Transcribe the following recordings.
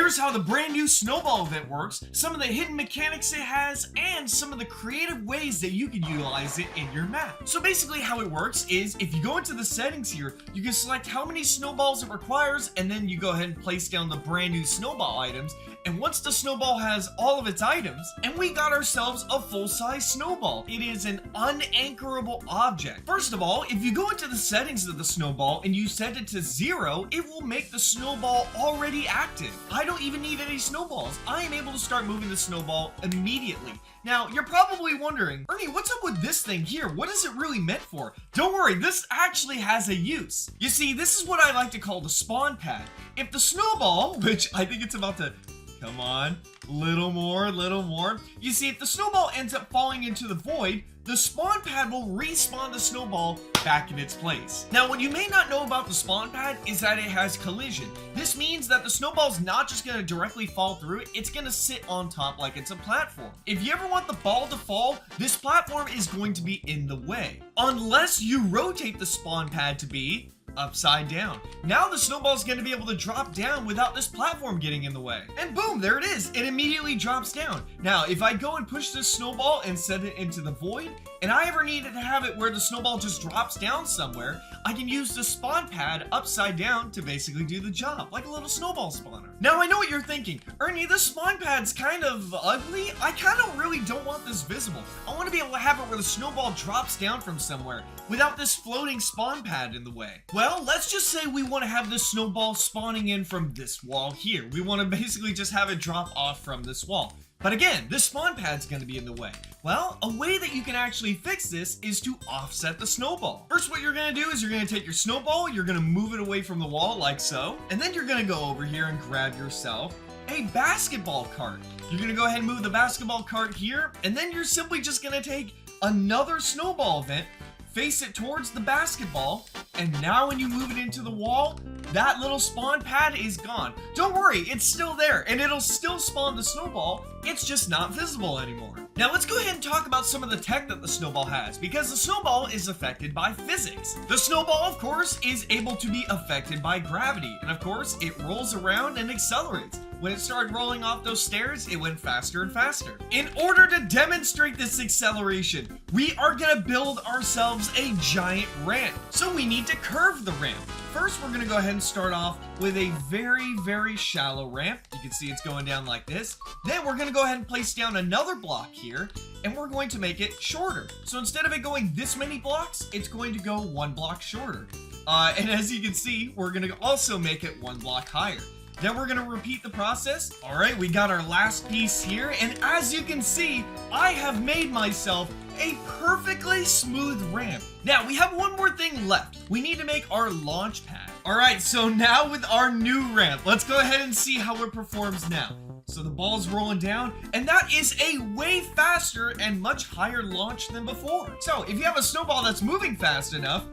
here's how the brand new Snowball event works, some of the hidden mechanics it has, and some of the creative ways that you can utilize it in your map. So basically how it works is, if you go into the settings here, you can select how many snowballs it requires, and then you go ahead and place down the brand new Snowball items. And once the Snowball has all of its items, and we got ourselves a full-size Snowball. It is an unanchorable object. First of all, if you go into the settings of the Snowball and you set it to 0, it will make the Snowball already active. I don't even need any snowballs. I am able to start moving the Snowball immediately. Now, you're probably wondering, Ernie, what's up with this thing here? What is it really meant for? Don't worry, this actually has a use. You see, this is what I like to call the spawn pad. If the Snowball, which I think it's about to... Come on, little more. You see, if the Snowball ends up falling into the void, the spawn pad will respawn the Snowball back in its place. Now, what you may not know about the spawn pad is that it has collision. This means that the Snowball's not just gonna directly fall through it, it's gonna sit on top like it's a platform. If you ever want the ball to fall, this platform is going to be in the way. Unless you rotate the spawn pad to be upside down. Now the Snowball's going to be able to drop down without this platform getting in the way. And boom, there it is. It immediately drops down. Now, if I go and push this Snowball and set it into the void, and I ever needed to have it where the Snowball just drops down somewhere, I can use the spawn pad upside down to basically do the job, like a little Snowball spawner. Now, I know what you're thinking. Ernie, this spawn pad's kind of ugly. I kind of really don't want this visible. I want to be able to have it where the Snowball drops down from somewhere without this floating spawn pad in the way. Well, let's just say we want to have this Snowball spawning in from this wall here. We want to basically just have it drop off from this wall. But again, this spawn pad's going to be in the way. Well, a way that you can actually fix this is to offset the Snowball. First, what you're going to do is you're going to take your Snowball, you're going to move it away from the wall like so, and then you're going to go over here and grab yourself a basketball cart. You're going to go ahead and move the basketball cart here, and then you're simply just going to take another Snowball event, face it towards the basketball, and now when you move it into the wall, that little spawn pad is gone. Don't worry, it's still there, and it'll still spawn the Snowball, it's just not visible anymore. Now let's go ahead and talk about some of the tech that the Snowball has, because the Snowball is affected by physics. The Snowball, of course, is able to be affected by gravity, and of course, it rolls around and accelerates. When it started rolling off those stairs, it went faster and faster. In order to demonstrate this acceleration, we are gonna build ourselves a giant ramp. So we need to curve the ramp. First, we're gonna go ahead and start off with a very shallow ramp. You can see it's going down like this. Then we're gonna go ahead and place down another block here, and we're going to make it shorter. So instead of it going this many blocks, it's going to go 1 block shorter. And as you can see, we're gonna also make it 1 block higher. Then we're gonna repeat the process. All right, we got our last piece here, and as you can see, I have made myself a perfectly smooth ramp. Now, we have one more thing left. We need to make our launch pad. All right, so now with our new ramp, let's go ahead and see how it performs now. So the ball's rolling down, and that is a way faster and much higher launch than before. So if you have a Snowball that's moving fast enough,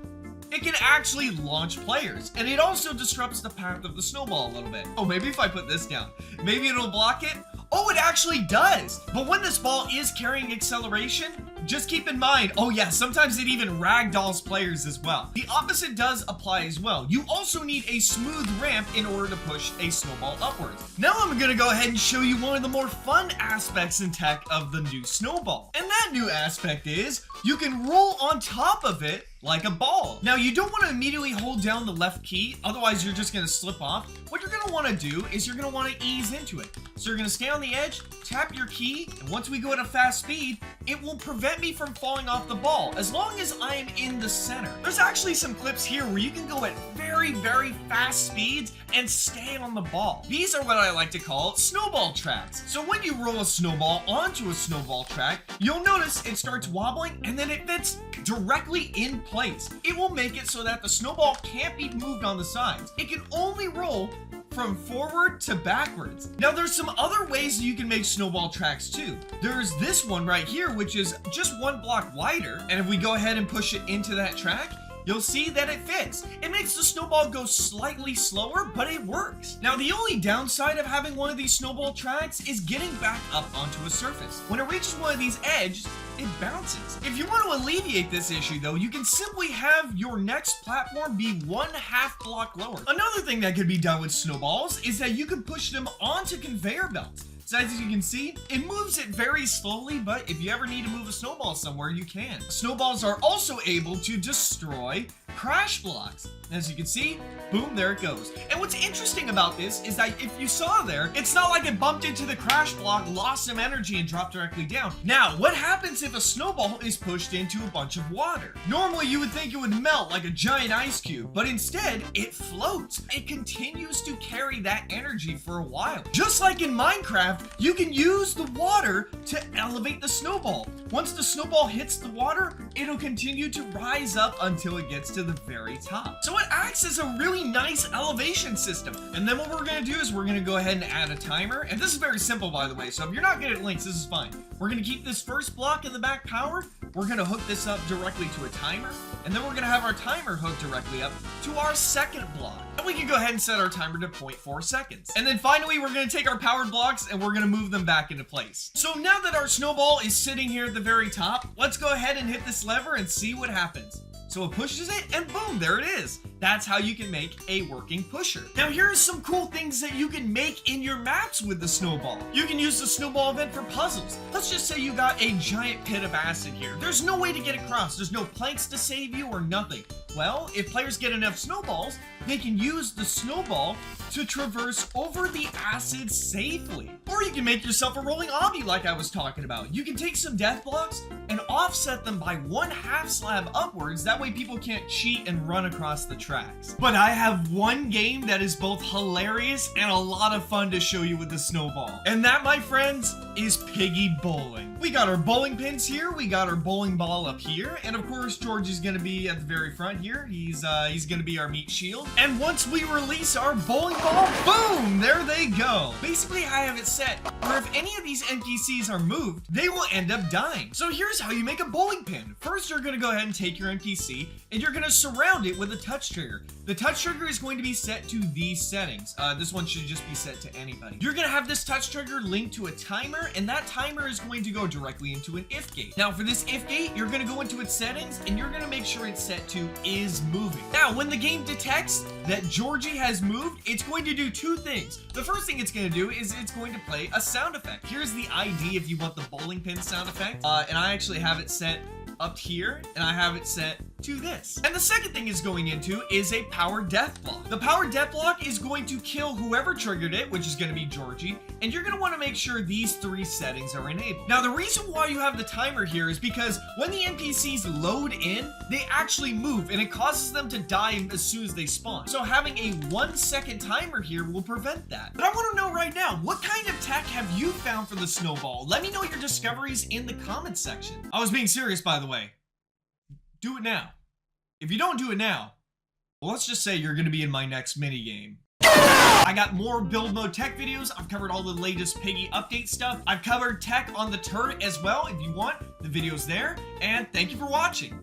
it can actually launch players, and it also disrupts the path of the Snowball a little bit. Oh, maybe if I put this down, maybe it'll block it. Oh, it actually does. But when this ball is carrying acceleration, just keep in mind, oh yeah, sometimes it even ragdolls players as well. The opposite does apply as well. You also need a smooth ramp in order to push a Snowball upwards. Now I'm gonna go ahead and show you one of the more fun aspects in tech of the new Snowball. And that new aspect is, you can roll on top of it like a ball. Now, you don't want to immediately hold down the left key, otherwise you're just going to slip off. What you're going to want to do is you're going to want to ease into it. So you're going to stay on the edge, tap your key, and once we go at a fast speed, it will prevent me from falling off the ball, as long as I am in the center. There's actually some clips here where you can go at very fast speeds and stay on the ball. These are what I like to call snowball tracks. So when you roll a snowball onto a snowball track, you'll notice it starts wobbling and then it fits directly in place. It will make it so that the snowball can't be moved on the sides. It can only roll from forward to backwards. Now there's some other ways you can make snowball tracks too. There's this one right here, which is just 1 block wider, and if we go ahead and push it into that track, you'll see that it fits. It makes the snowball go slightly slower, but it works. Now, the only downside of having one of these snowball tracks is getting back up onto a surface. When it reaches one of these edges, it bounces. If you want to alleviate this issue though, you can simply have your next platform be 1/2 block lower. Another thing that could be done with snowballs is that you can push them onto conveyor belts. So as you can see, it moves it very slowly, but if you ever need to move a snowball somewhere, you can. Snowballs are also able to destroy crash blocks. As you can see, boom, there it goes. And what's interesting about this is that if you saw there, it's not like it bumped into the crash block, lost some energy, and dropped directly down. Now, what happens if a snowball is pushed into a bunch of water? Normally, you would think it would melt like a giant ice cube, but instead, it floats. It continues to carry that energy for a while. Just like in Minecraft, you can use the water to elevate the snowball. Once the snowball hits the water, it'll continue to rise up until it gets to the very top. So it acts as a really nice elevation system. And then what we're gonna do is we're gonna go ahead and add a timer. And this is very simple, by the way. So if you're not good at links, this is fine. We're gonna keep this first block in the back powered. We're gonna hook this up directly to a timer. And then we're gonna have our timer hooked directly up to our second block. And we can go ahead and set our timer to 0.4 seconds. And then finally, we're gonna take our powered blocks and we're gonna move them back into place. So now that our snowball is sitting here at the very top, let's go ahead and hit this lever and see what happens. So it pushes it and boom, there it is. That's how you can make a working pusher. Now here are some cool things that you can make in your maps with the snowball. You can use the snowball event for puzzles. Let's just say you got a giant pit of acid here. There's no way to get across. There's no planks to save you or nothing. Well, if players get enough snowballs, they can use the snowball to traverse over the acid safely. Or you can make yourself a rolling obby like I was talking about. You can take some death blocks and offset them by 1/2 slab upwards. That way people can't cheat and run across the tracks. But I have one game that is both hilarious and a lot of fun to show you with the snowball. And that, my friends, is Piggy bowling. We got our bowling pins here. We got our bowling ball up here. And of course, George is gonna be at the very front here. He's gonna be our meat shield. And once we release our bowling ball, boom, there they go. Basically, I have it set where if any of these NPCs are moved, they will end up dying. So here's how you make a bowling pin. First, you're gonna go ahead and take your NPC and you're gonna surround it with a touch trigger. The touch trigger is going to be set to these settings. This one should just be set to anybody. You're gonna have this touch trigger linked to a timer, and that timer is going to go directly into an if gate. Now for this if gate, you're gonna go into its settings and you're gonna make sure it's set to is moving. Now, when the game detects that Georgie has moved, it's going to do two things. The first thing it's going to do is it's going to play a sound effect. Here's the ID if you want the bowling pin sound effect. And I actually have it set up here, and I have it set to this. And the second thing it's going into is a power death block. The power death block is going to kill whoever triggered it, which is going to be Georgie, and you're going to want to make sure these three settings are enabled. Now, the reason why you have the timer here is because when the NPCs load in, they actually move, and it causes them to die as soon as they spawn. So having a 1-second timer here will prevent that. But I want to know right now, what kind of tech have you found for the snowball? Let me know your discoveries in the comments section. I was being serious, by the way. Do it now. If you don't do it now, well, let's just say you're going to be in my next mini game. I got more build mode tech videos. I've covered all the latest Piggy update stuff. I've covered tech on the turret as well. If you want, the video's there. And thank you for watching.